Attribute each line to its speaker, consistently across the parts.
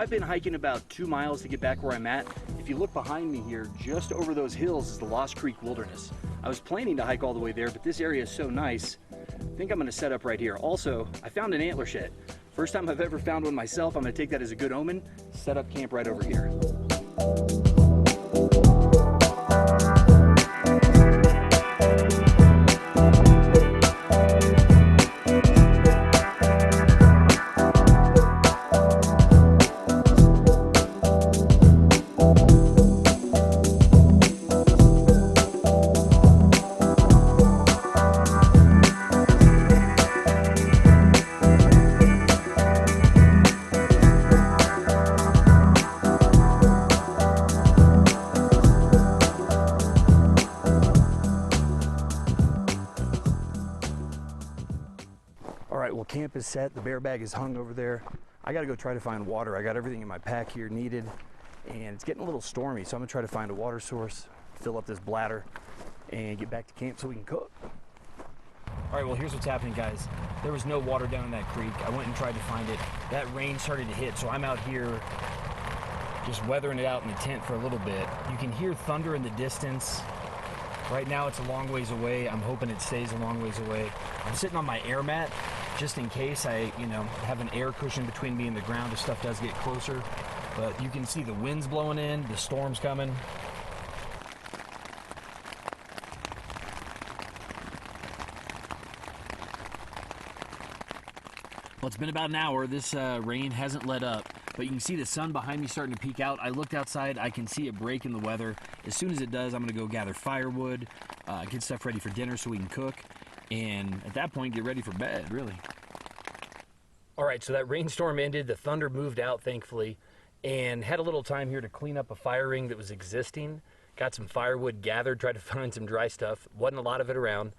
Speaker 1: I've been hiking about 2 miles to get back where I'm at. If you look behind me here, just over those hills is the Lost Creek Wilderness. I was planning to hike all the way there, but this area is so nice. I think I'm gonna set up right here. Also, I found an antler shed. First time I've ever found one myself. I'm gonna take that as a good omen. Set up camp right over here. All right, well, camp is set. The bear bag is hung over there. I gotta go try to find water. I got everything in my pack here needed, and it's getting a little stormy, so I'm gonna try to find a water source, fill up this bladder, and get back to camp so we can cook. All right, well, here's what's happening, guys. There was no water down in that creek. I went and tried to find it. That rain started to hit, so I'm out here just weathering it out in the tent for a little bit. You can hear thunder in the distance. Right now it's a long ways away. I'm hoping it stays a long ways away. I'm sitting on my air mat just in case I, have an air cushion between me and the ground if stuff does get closer. But you can see the winds blowing in, the storm's coming. Well, it's been about an hour. This rain hasn't let up, but you can see the sun behind me starting to peek out. I looked outside, I can see it break in the weather. As soon as it does, I'm gonna go gather firewood, get stuff ready for dinner so we can cook, and at that point, get ready for bed, really. All right, so that rainstorm ended, the thunder moved out, thankfully, and had a little time here to clean up a fire ring that was existing. Got some firewood gathered, tried to find some dry stuff. Wasn't a lot of it around,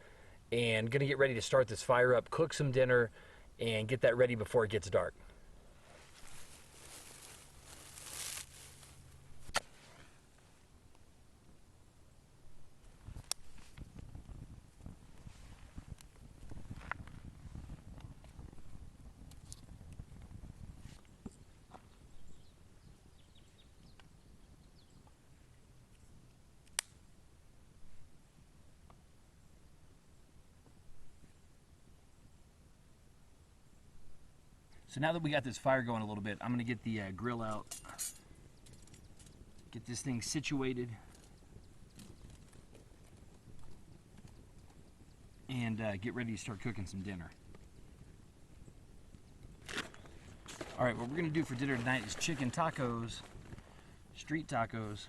Speaker 1: and gonna get ready to start this fire up, cook some dinner, and get that ready before it gets dark. So now that we got this fire going a little bit, I'm gonna get the grill out, get this thing situated, and get ready to start cooking some dinner. All right, what we're gonna do for dinner tonight is chicken tacos, street tacos.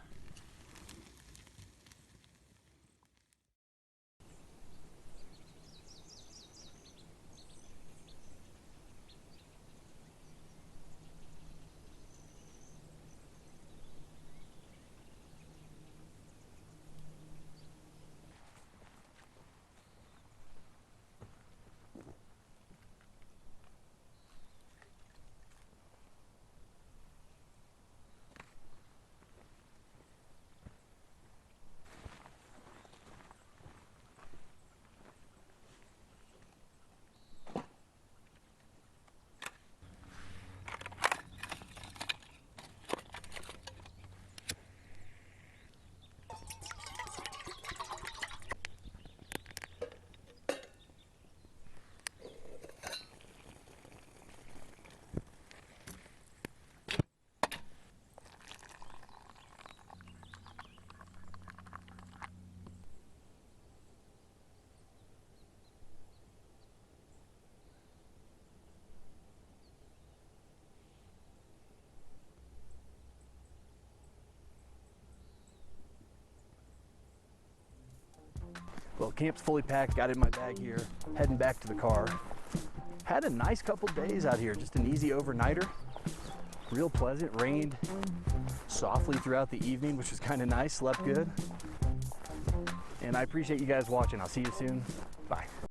Speaker 1: Well, camp's fully packed, got in my bag here, heading back to the car. Had a nice couple days out here, just an easy overnighter. Real pleasant, rained softly throughout the evening, which was kind of nice, slept good. And I appreciate you guys watching. I'll see you soon. Bye.